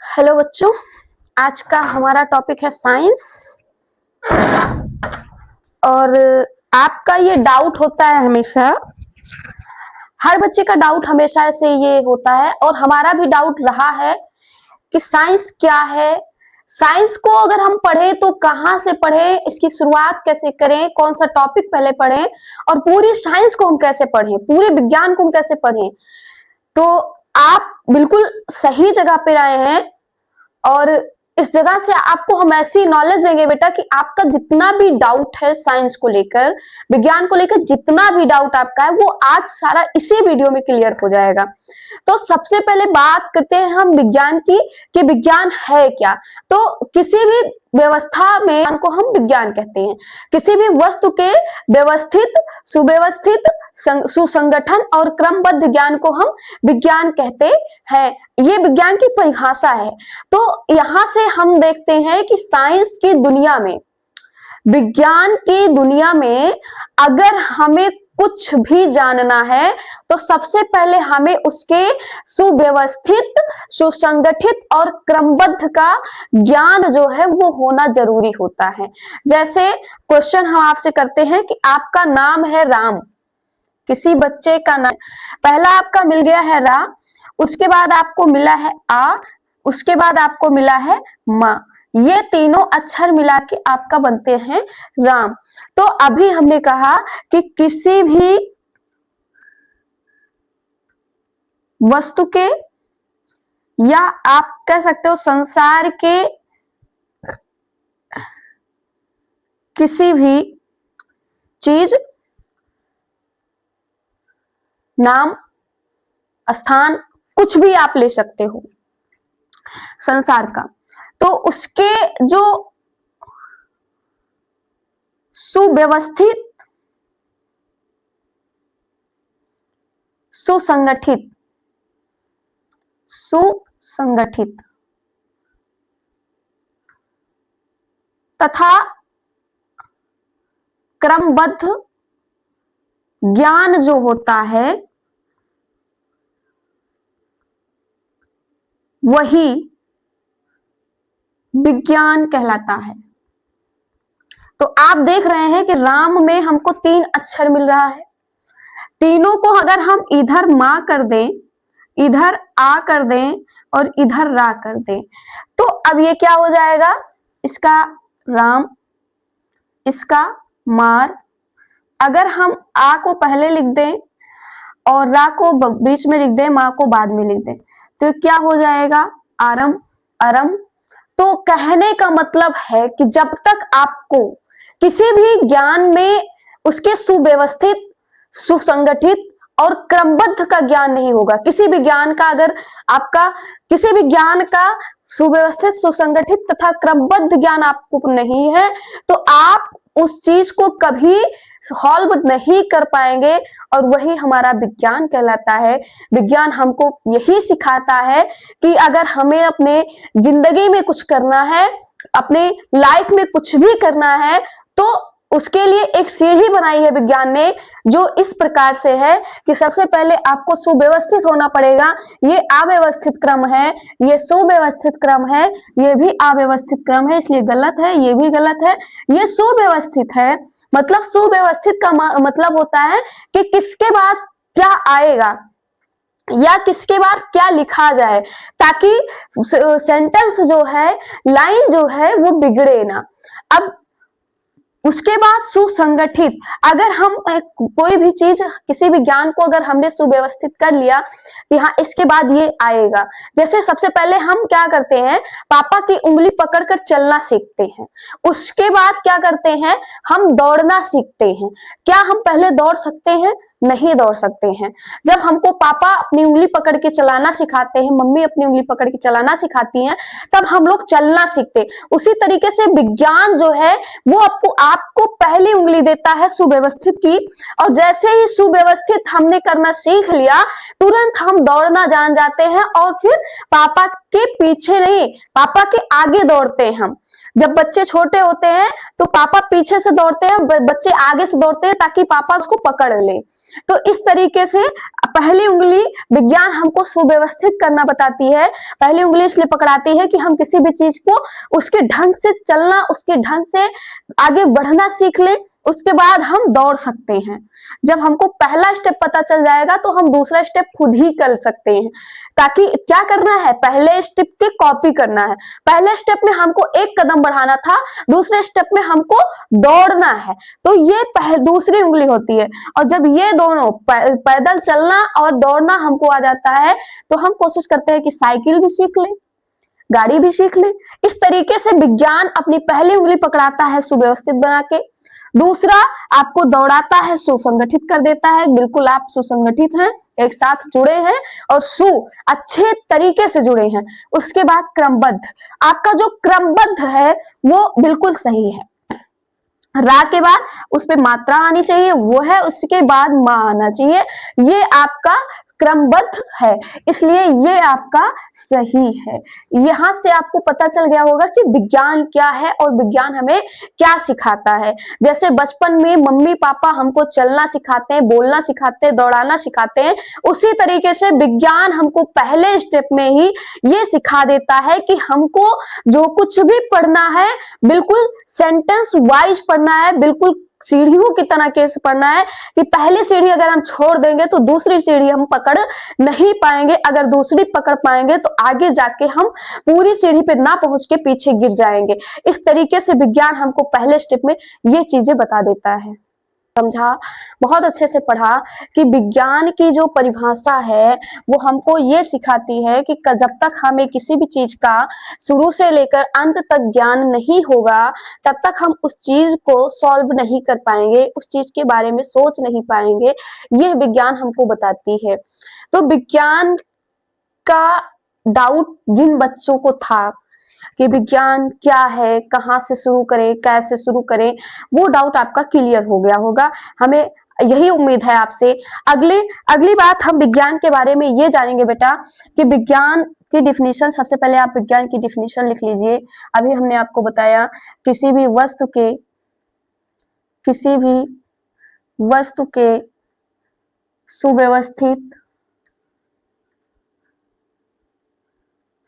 Hello बच्चों, आज का हमारा टॉपिक है साइंस। और आपका ये डाउट होता है हमेशा, हर बच्चे का डाउट हमेशा से ये होता है और हमारा भी डाउट रहा है कि साइंस क्या है। साइंस को अगर हम पढ़े तो कहाँ से पढ़े, इसकी शुरुआत कैसे करें, कौन सा टॉपिक पहले पढ़ें और पूरी साइंस को हम कैसे पढ़ें, पूरे विज्ञान को हम कैसे पढ़ें। तो आप बिल्कुल सही जगह पे आए हैं और इस जगह से आपको हम ऐसी नॉलेज देंगे बेटा कि आपका जितना भी डाउट है साइंस को लेकर, विज्ञान को लेकर जितना भी डाउट आपका है वो आज सारा इसी वीडियो में क्लियर हो जाएगा। तो सबसे पहले बात करते हैं हम विज्ञान की कि विज्ञान है क्या। तो किसी भी व्यवस्था में को हम विज्ञान कहते हैं। किसी भी वस्तु के व्यवस्थित, सुव्यवस्थित, सुसंगठन और क्रमबद्ध ज्ञान को हम विज्ञान कहते हैं। ये विज्ञान की परिभाषा है। तो यहां से हम देखते हैं कि साइंस की दुनिया में, विज्ञान की दुनिया में अगर हमें कुछ भी जानना है तो सबसे पहले हमें उसके सुव्यवस्थित, सुसंगठित और क्रमबद्ध का ज्ञान जो है वो होना जरूरी होता है। जैसे क्वेश्चन हम आपसे करते हैं कि आपका नाम है राम, किसी बच्चे का नाम, पहला आपका मिल गया है रा, उसके बाद आपको मिला है आ, उसके बाद आपको मिला है मा। ये तीनों अक्षर मिला के आपका बनते हैं राम। तो अभी हमने कहा कि किसी भी वस्तु के या आप कह सकते हो संसार के किसी भी चीज, नाम, स्थान, कुछ भी आप ले सकते हो संसार का, तो उसके जो सुव्यवस्थित, सुसंगठित तथा क्रमबद्ध ज्ञान जो होता है वही विज्ञान कहलाता है। तो आप देख रहे हैं कि राम में हमको 3 अक्षर मिल रहा है। तीनों को अगर हम इधर मां कर दें, इधर आ कर दें और इधर रा कर दें तो अब ये क्या हो जाएगा, इसका राम, इसका मार। अगर हम आ को पहले लिख दें और रा को बीच में लिख दें, मां को बाद में लिख दें, तो क्या हो जाएगा, आरम, अरम। तो कहने का मतलब है कि जब तक आपको किसी भी ज्ञान में उसके सुव्यवस्थित, सुसंगठित और क्रमबद्ध का ज्ञान नहीं होगा, किसी भी ज्ञान का अगर आपका किसी भी ज्ञान का सुव्यवस्थित, सुसंगठित तथा क्रमबद्ध ज्ञान आपको नहीं है तो आप उस चीज को कभी सॉल्व नहीं कर पाएंगे और वही हमारा विज्ञान कहलाता है। विज्ञान हमको यही सिखाता है कि अगर हमें अपने जिंदगी में कुछ करना है, अपने लाइफ में कुछ भी करना है तो उसके लिए एक सीढ़ी बनाई है विज्ञान ने, जो इस प्रकार से है कि सबसे पहले आपको सुव्यवस्थित होना पड़ेगा। ये अव्यवस्थित क्रम है, ये सुव्यवस्थित क्रम है, ये भी अव्यवस्थित क्रम है, इसलिए गलत है, ये भी गलत है। ये सुव्यवस्थित है, मतलब सुव्यवस्थित का मतलब होता है कि किसके बाद क्या आएगा या किसके बाद क्या लिखा जाए, ताकि सेंटेंस जो है, लाइन जो है वो बिगड़े ना। अब उसके बाद सुसंगठित, अगर हम कोई भी चीज, किसी भी ज्ञान को अगर हमने सुव्यवस्थित कर लिया कि हाँ इसके बाद ये आएगा। जैसे सबसे पहले हम क्या करते हैं, पापा की उंगली पकड़कर चलना सीखते हैं, उसके बाद क्या करते हैं, हम दौड़ना सीखते हैं। क्या हम पहले दौड़ सकते हैं? नहीं दौड़ सकते हैं। जब हमको पापा अपनी उंगली पकड़ के चलाना सिखाते हैं, मम्मी अपनी उंगली पकड़ के चलाना सिखाती हैं, तब हम लोग चलना सीखते। उसी तरीके से विज्ञान जो है वो आपको पहली उंगली देता है सुव्यवस्थित की, और जैसे ही सुव्यवस्थित हमने करना सीख लिया तुरंत हम दौड़ना जान जाते हैं और फिर पापा के पीछे नहीं, पापा के आगे दौड़ते हैं हम। जब बच्चे छोटे होते हैं तो पापा पीछे से दौड़ते हैं, बच्चे आगे से दौड़ते हैं ताकि पापा उसको पकड़ ले। तो इस तरीके से पहली उंगली विज्ञान हमको सुव्यवस्थित करना बताती है। पहली उंगली इसलिए पकड़ाती है कि हम किसी भी चीज को उसके ढंग से चलना, उसके ढंग से आगे बढ़ना सीख ले, उसके बाद हम दौड़ सकते हैं। जब हमको पहला स्टेप पता चल जाएगा तो हम दूसरा स्टेप खुद ही कर सकते हैं। ताकि क्या करना है, पहले स्टेप के कॉपी करना है। पहले स्टेप में हमको एक कदम बढ़ाना था, दूसरे स्टेप में हमको दौड़ना है। तो ये दूसरी उंगली होती है। और जब ये दोनों पैदल चलना और दौड़ना हमको आ जाता है तो हम कोशिश करते हैं कि साइकिल भी सीख ले, गाड़ी भी सीख ले। इस तरीके से विज्ञान अपनी पहली उंगली पकड़ाता है सुव्यवस्थित बना के, दूसरा आपको दौड़ाता है, सुसंगठित कर देता है। बिल्कुल आप सुसंगठित हैं, एक साथ जुड़े हैं और अच्छे तरीके से जुड़े हैं। उसके बाद क्रमबद्ध, आपका जो क्रमबद्ध है वो बिल्कुल सही है। रा के बाद उस पे मात्रा आनी चाहिए, वो है, उसके बाद मां आना चाहिए। ये आपका क्रमबद्ध है, इसलिए ये आपका सही है। यहां से आपको पता चल गया होगा कि विज्ञान क्या है और विज्ञान हमें क्या सिखाता है। जैसे बचपन में मम्मी पापा हमको चलना सिखाते हैं, बोलना सिखाते हैं, दौड़ाना सिखाते हैं, उसी तरीके से विज्ञान हमको पहले स्टेप में ही ये सिखा देता है कि हमको जो कुछ भी पढ़ना है बिल्कुल सेंटेंस वाइज पढ़ना है, बिल्कुल सीढ़ियों की तरह कैसे पढ़ना है कि पहली सीढ़ी अगर हम छोड़ देंगे तो दूसरी सीढ़ी हम पकड़ नहीं पाएंगे। अगर दूसरी पकड़ पाएंगे तो आगे जाके हम पूरी सीढ़ी पे ना पहुंच के पीछे गिर जाएंगे। इस तरीके से विज्ञान हमको पहले स्टेप में ये चीजें बता देता है। समझा, बहुत अच्छे से पढ़ा कि विज्ञान की जो परिभाषा है वो हमको ये सिखाती है कि जब तक हमें किसी भी चीज का शुरू से लेकर अंत तक ज्ञान नहीं होगा तब तक हम उस चीज को सॉल्व नहीं कर पाएंगे, उस चीज के बारे में सोच नहीं पाएंगे। यह विज्ञान हमको बताती है। तो विज्ञान का डाउट जिन बच्चों को था कि विज्ञान क्या है, कहाँ से शुरू करें, कैसे शुरू करें, वो डाउट आपका क्लियर हो गया होगा। हमें यही उम्मीद है आपसे। अगली बात हम विज्ञान के बारे में ये जानेंगे बेटा कि विज्ञान की डिफिनीशन, सबसे पहले आप विज्ञान की डिफिनीशन लिख लीजिए। अभी हमने आपको बताया किसी भी वस्तु के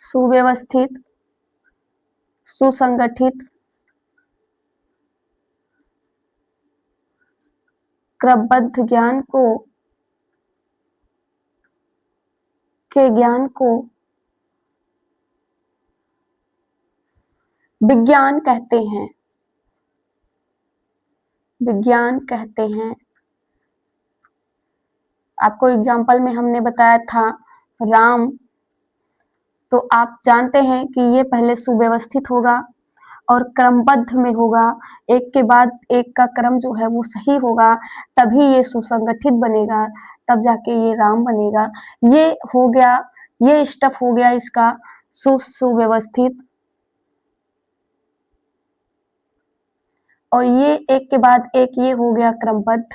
सुव्यवस्थित, सुसंगठित, क्रमबद्ध ज्ञान को विज्ञान कहते हैं। आपको एग्जाम्पल में हमने बताया था राम, तो आप जानते हैं कि ये पहले सुव्यवस्थित होगा और क्रमबद्ध में होगा, एक के बाद एक का क्रम जो है वो सही होगा, तभी ये सुसंगठित बनेगा, तब जाके ये राम बनेगा। ये हो गया, ये स्टेप हो गया इसका सुव्यवस्थित, और ये एक के बाद एक ये हो गया क्रमबद्ध।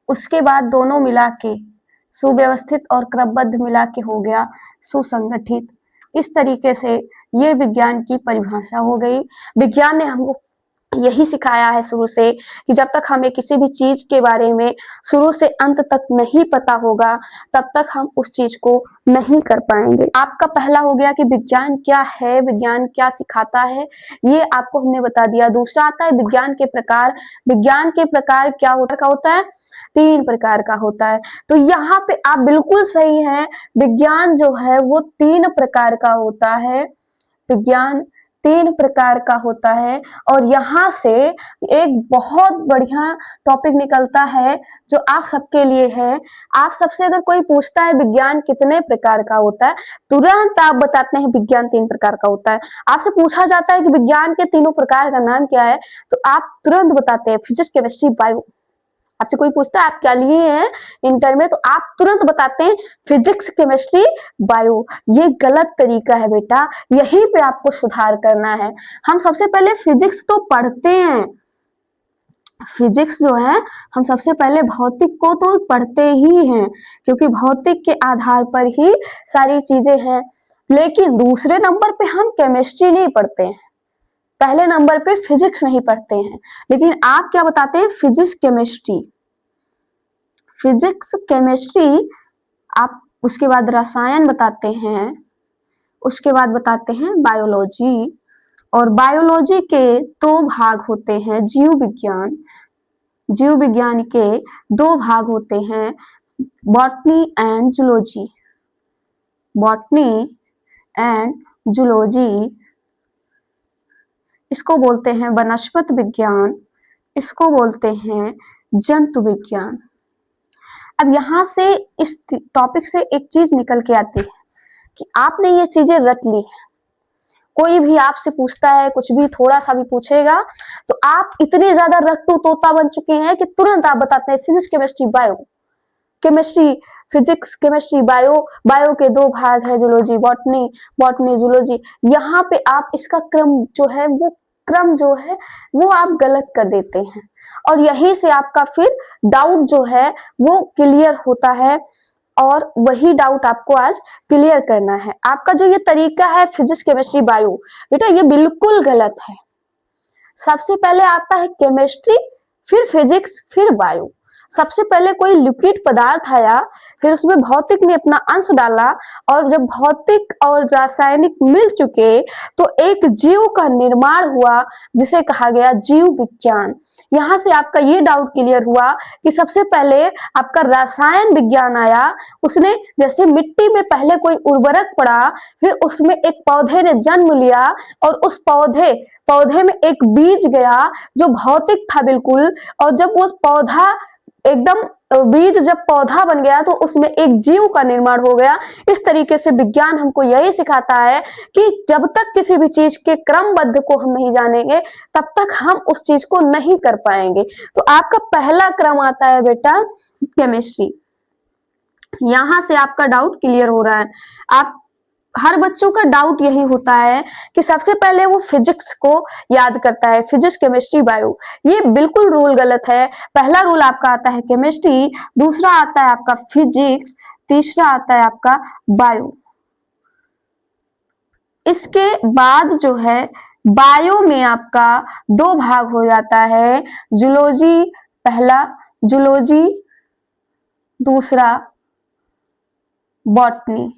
उसके बाद दोनों मिला के सुव्यवस्थित और क्रमबद्ध मिला के हो गया सुसंगठित। इस तरीके से ये विज्ञान की परिभाषा हो गई। विज्ञान ने हमको यही सिखाया है शुरू से कि जब तक हमें किसी भी चीज के बारे में शुरू से अंत तक नहीं पता होगा तब तक हम उस चीज को नहीं कर पाएंगे। आपका पहला हो गया कि विज्ञान क्या है, विज्ञान क्या सिखाता है, ये आपको हमने बता दिया। दूसरा आता है विज्ञान के प्रकार। विज्ञान के प्रकार क्या होता है? 3 प्रकार का होता है। तो यहाँ पे आप बिल्कुल सही हैं, विज्ञान जो है वो 3 प्रकार का होता है। विज्ञान 3 प्रकार का होता है। और यहाँ से एक बहुत बढ़िया टॉपिक निकलता है जो आप सबके लिए है। आप सबसे अगर कोई पूछता है विज्ञान कितने प्रकार का होता है, तुरंत आप बताते हैं विज्ञान 3 प्रकार का होता है। आपसे पूछा जाता है कि विज्ञान के तीनों प्रकार का नाम क्या है, तो आप तुरंत बताते हैं फिजिक्स, केमिस्ट्री, बायो। आपसे कोई पूछता है आप क्या लिए हैं इंटर में, तो आप तुरंत बताते हैं फिजिक्स, केमिस्ट्री, बायो। ये गलत तरीका है बेटा, यहीं पे आपको सुधार करना है। हम सबसे पहले फिजिक्स तो पढ़ते हैं, फिजिक्स जो है हम सबसे पहले भौतिक को तो पढ़ते ही हैं, क्योंकि भौतिक के आधार पर ही सारी चीजें हैं। लेकिन दूसरे नंबर पे हम केमिस्ट्री नहीं पढ़ते हैं, पहले नंबर पे फिजिक्स नहीं पढ़ते हैं। लेकिन आप क्या बताते हैं? Physics, chemistry. फिजिक्स, केमिस्ट्री, आप उसके बाद रसायन बताते हैं, उसके बाद बताते हैं बायोलॉजी, और बायोलॉजी के दो भाग होते हैं, जीव विज्ञान, जीव विज्ञान के दो भाग होते हैं, botany and zoology, botany and zoology, इसको बोलते हैं वनस्पत विज्ञान, इसको बोलते हैं जंतु विज्ञान। अब यहां से इस टॉपिक से एक चीज निकल के आती है कि आपने ये चीजें रट ली है, कोई भी आपसे पूछता है, कुछ भी थोड़ा सा भी पूछेगा तो आप इतने ज्यादा रट्टू तोता बन चुके हैं कि तुरंत आप बताते हैं physics, chemistry, bio, chemistry, physics, chemistry, bio, bio के दो भाग है जूलॉजी, बॉटनी, बॉटनी, जूलॉजी। यहाँ पे आप इसका क्रम जो है वो क्रम जो है वो आप गलत कर देते हैं, और यहीं से आपका फिर डाउट जो है वो क्लियर होता है, और वही डाउट आपको आज क्लियर करना है। आपका जो ये तरीका है फिजिक्स, केमिस्ट्री, बायो, बेटा ये बिल्कुल गलत है। सबसे पहले आता है केमिस्ट्री, फिर फिजिक्स, फिर बायो। सबसे पहले कोई लिक्विड पदार्थ आया, फिर उसमें भौतिक ने अपना अंश डाला, और जब भौतिक और रासायनिक मिल चुके तो एक जीव का निर्माण हुआ, जिसे कहा गया जीव विज्ञान। यहां से आपका ये डाउट क्लियर हुआ कि सबसे पहले आपका रसायन विज्ञान आया, उसने जैसे मिट्टी में पहले कोई उर्वरक पड़ा, फिर उसमें एक पौधे ने जन्म लिया, और उस पौधे में एक बीज गया जो भौतिक था बिल्कुल, और जब वो पौधा एकदम बीज जब पौधा बन गया तो उसमें एक जीव का निर्माण हो गया। इस तरीके से विज्ञान हमको यही सिखाता है कि जब तक किसी भी चीज के क्रमबद्ध को हम नहीं जानेंगे तब तक हम उस चीज को नहीं कर पाएंगे। तो आपका पहला क्रम आता है बेटा केमिस्ट्री। यहां से आपका डाउट क्लियर हो रहा है। आप हर बच्चों का डाउट यही होता है कि सबसे पहले वो फिजिक्स को याद करता है, फिजिक्स, केमिस्ट्री, बायो। ये बिल्कुल रूल गलत है। पहला रूल आपका आता है केमिस्ट्री, दूसरा आता है आपका फिजिक्स, तीसरा आता है आपका बायो। इसके बाद जो है बायो में आपका दो भाग हो जाता है, जूलॉजी, पहला जूलॉजी, दूसरा बॉटनी।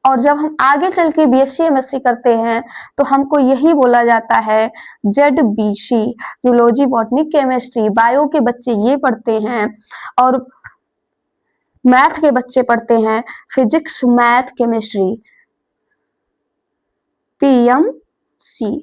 और जब हम आगे चल के बीएससी एमएससी करते हैं तो हमको यही बोला जाता है ZBC, zoology, botany, chemistry. Bio के बच्चे ये पढ़ते हैं, और मैथ के बच्चे पढ़ते हैं फिजिक्स, मैथ, केमिस्ट्री, PMC।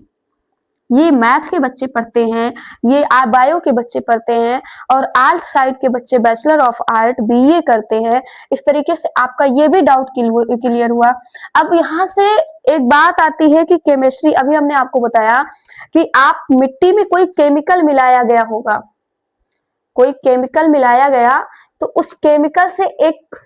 ये मैथ के बच्चे पढ़ते हैं, ये बायो के बच्चे पढ़ते हैं, और आर्ट साइड के बच्चे बैचलर ऑफ आर्ट BA करते हैं। इस तरीके से आपका ये भी डाउट क्लियर हुआ। अब यहाँ से एक बात आती है कि केमिस्ट्री, अभी हमने आपको बताया कि आप मिट्टी में कोई केमिकल मिलाया गया होगा, कोई केमिकल मिलाया गया तो उस केमिकल से एक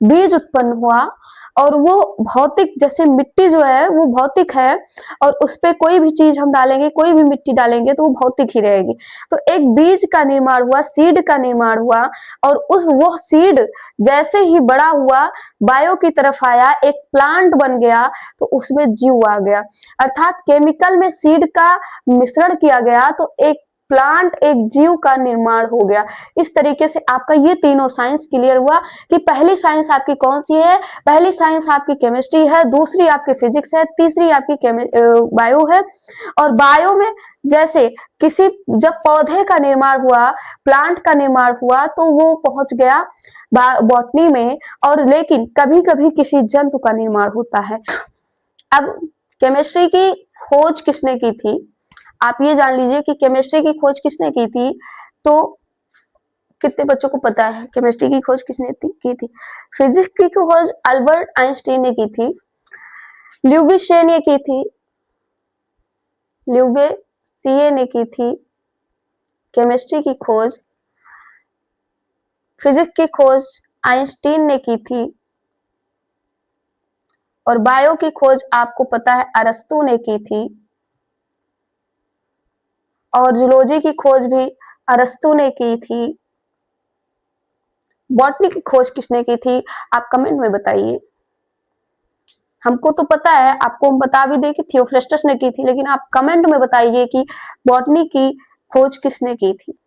बीज उत्पन्न हुआ, और वो भौतिक, जैसे मिट्टी जो है वो भौतिक है, और उस पर कोई भी चीज हम डालेंगे, कोई भी मिट्टी डालेंगे तो वो भौतिक ही रहेगी। तो एक बीज का निर्माण हुआ, सीड का निर्माण हुआ, और वो सीड जैसे ही बड़ा हुआ, बायो की तरफ आया, एक प्लांट बन गया, तो उसमें जीव आ गया। अर्थात केमिकल में सीड का मिश्रण किया गया तो एक प्लांट, एक जीव का निर्माण हो गया। इस तरीके से आपका ये तीनों साइंस क्लियर हुआ कि पहली साइंस आपकी कौन सी है। पहली साइंस आपकी केमिस्ट्री है, दूसरी आपकी फिजिक्स है, तीसरी आपकी बायो है। और बायो में जैसे किसी, जब पौधे का निर्माण हुआ, प्लांट का निर्माण हुआ, तो वो पहुंच गया बॉटनी में, और लेकिन कभी कभी किसी जंतु का निर्माण होता है। अब केमिस्ट्री की खोज किसने की थी, आप ये जान लीजिए कि केमिस्ट्री की खोज किसने की थी। तो कितने बच्चों को पता है केमिस्ट्री की खोज किसने की थी? फिजिक्स की खोज अल्बर्ट आइंस्टीन ने की थी, ल्यूबिशे ने की थी, ल्यूबिशे ने की थी केमिस्ट्री की खोज। फिजिक्स की खोज आइंस्टीन ने की थी, और बायो की खोज आपको पता है अरस्तु ने की थी, और जूलॉजी की खोज भी अरस्तु ने की थी। बॉटनी की खोज किसने की थी, आप कमेंट में बताइए। हमको तो पता है, आपको हम बता भी दे कि थियोफ्रास्टस ने की थी, लेकिन आप कमेंट में बताइए कि बॉटनी की खोज किसने की थी।